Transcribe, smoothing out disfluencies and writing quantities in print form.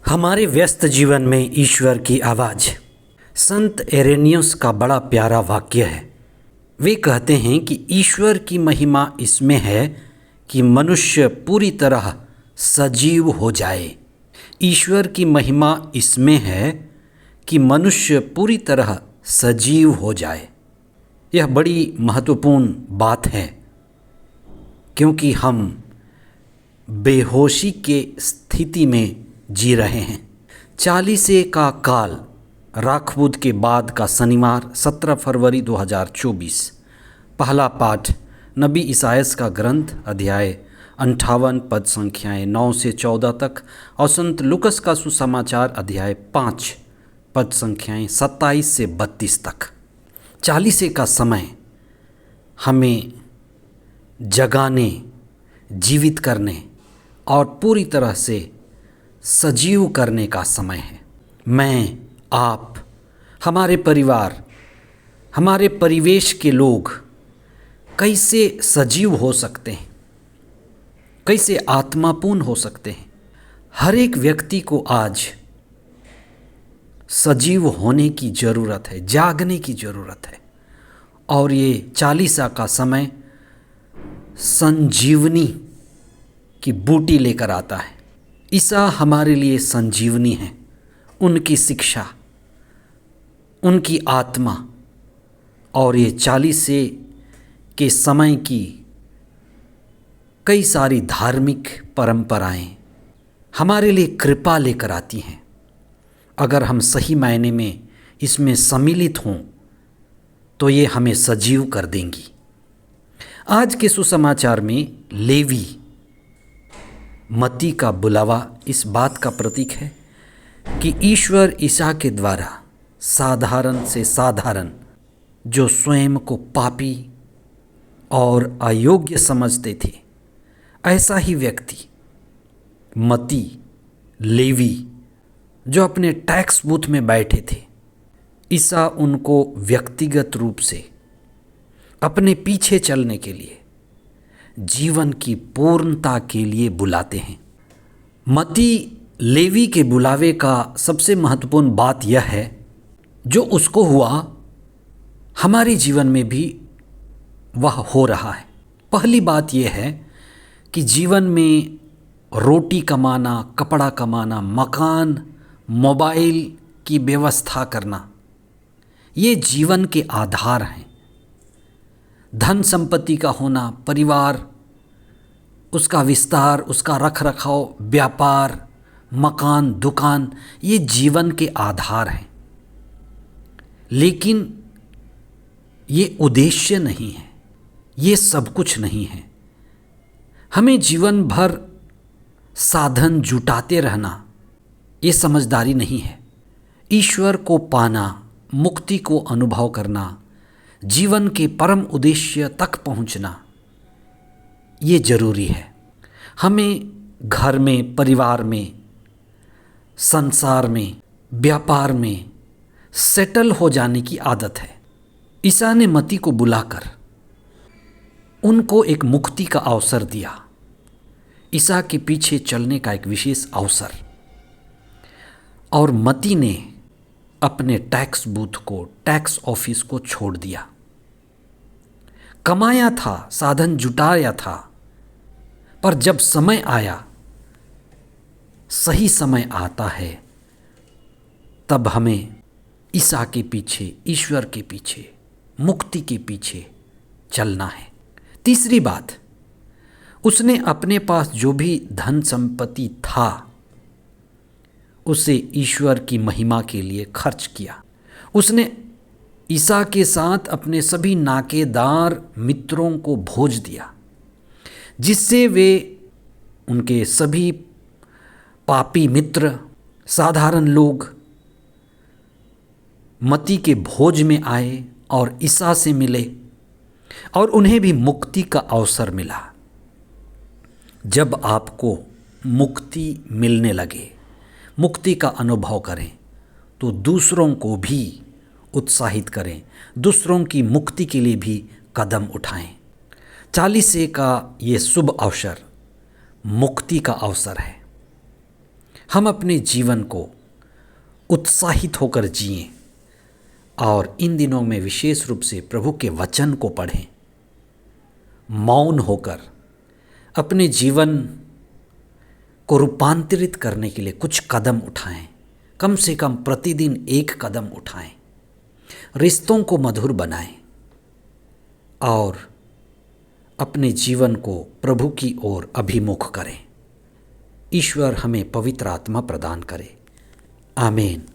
हमारे व्यस्त जीवन में ईश्वर की आवाज़। संत इरेनियस का बड़ा प्यारा वाक्य है। वे कहते हैं कि ईश्वर की महिमा इसमें है कि मनुष्य पूरी तरह सजीव हो जाए। ईश्वर की महिमा इसमें है कि मनुष्य पूरी तरह सजीव हो जाए। यह बड़ी महत्वपूर्ण बात है, क्योंकि हम बेहोशी के स्थिति में जी रहे हैं। 40 का काल राखबुद के बाद का शनिवार 17 फरवरी 2024। पहला पाठ नबी इसायास का ग्रंथ अध्याय 58 पद संख्याएं 9 से 14 तक और संत लुकस का सुसमाचार अध्याय 5 पद संख्याएं 27 से 32 तक। 40 का समय हमें जगाने, जीवित करने और पूरी तरह से सजीव करने का समय है। मैं, आप, हमारे परिवार, हमारे परिवेश के लोग कैसे सजीव हो सकते हैं, कैसे आत्मापूर्ण हो सकते हैं। हर एक व्यक्ति को आज सजीव होने की ज़रूरत है, जागने की ज़रूरत है। और ये 40 का समय संजीवनी की बूटी लेकर आता है। ईसा हमारे लिए संजीवनी है। उनकी शिक्षा, उनकी आत्मा और ये 40 के समय की कई सारी धार्मिक परंपराएं हमारे लिए कृपा लेकर आती हैं। अगर हम सही मायने में इसमें सम्मिलित हों तो ये हमें सजीव कर देंगी। आज के सुसमाचार में लेवी मत्ती का बुलावा इस बात का प्रतीक है कि ईश्वर ईसा के द्वारा साधारण से साधारण, जो स्वयं को पापी और अयोग्य समझते थे, ऐसा ही व्यक्ति मत्ती, लेवी, जो अपने टैक्स बूथ में बैठे थे, ईसा उनको व्यक्तिगत रूप से अपने पीछे चलने के लिए, जीवन की पूर्णता के लिए बुलाते हैं। मत्ती लेवी के बुलावे का सबसे महत्वपूर्ण बात यह है, जो उसको हुआ हमारे जीवन में भी वह हो रहा है। पहली बात यह है कि जीवन में रोटी कमाना, कपड़ा कमाना, मकान, मोबाइल की व्यवस्था करना, ये जीवन के आधार हैं। धन संपत्ति का होना, परिवार, उसका विस्तार, उसका रख रखाव, व्यापार, मकान, दुकान, ये जीवन के आधार हैं। लेकिन ये उद्देश्य नहीं है, ये सब कुछ नहीं है। हमें जीवन भर साधन जुटाते रहना, ये समझदारी नहीं है। ईश्वर को पाना, मुक्ति को अनुभव करना, जीवन के परम उद्देश्य तक पहुंचना, ये जरूरी है। हमें घर में, परिवार में, संसार में, व्यापार में सेटल हो जाने की आदत है। ईसा ने मत्ती को बुलाकर उनको एक मुक्ति का अवसर दिया, ईसा के पीछे चलने का एक विशेष अवसर। और मत्ती ने अपने टैक्स बूथ को, टैक्स ऑफिस को छोड़ दिया। कमाया था, साधन जुटाया था, पर जब समय आया, सही समय आता है, तब हमें ईसा के पीछे, ईश्वर के पीछे, मुक्ति के पीछे चलना है। तीसरी बात, उसने अपने पास जो भी धन संपत्ति था, उसे ईश्वर की महिमा के लिए खर्च किया। उसने ईसा के साथ अपने सभी नाकेदार मित्रों को भोज दिया, जिससे वे, उनके सभी पापी मित्र, साधारण लोग मत्ती के भोज में आए और ईसा से मिले और उन्हें भी मुक्ति का अवसर मिला। जब आपको मुक्ति मिलने लगे, मुक्ति का अनुभव करें, तो दूसरों को भी उत्साहित करें, दूसरों की मुक्ति के लिए भी कदम उठाएं। 40 का ये शुभ अवसर मुक्ति का अवसर है। हम अपने जीवन को उत्साहित होकर जिएं और इन दिनों में विशेष रूप से प्रभु के वचन को पढ़ें, मौन होकर अपने जीवन को रूपांतरित करने के लिए कुछ कदम उठाएं। कम से कम प्रतिदिन एक कदम उठाएं, रिश्तों को मधुर बनाएं और अपने जीवन को प्रभु की ओर अभिमुख करें। ईश्वर हमें पवित्र आत्मा प्रदान करे। आमीन।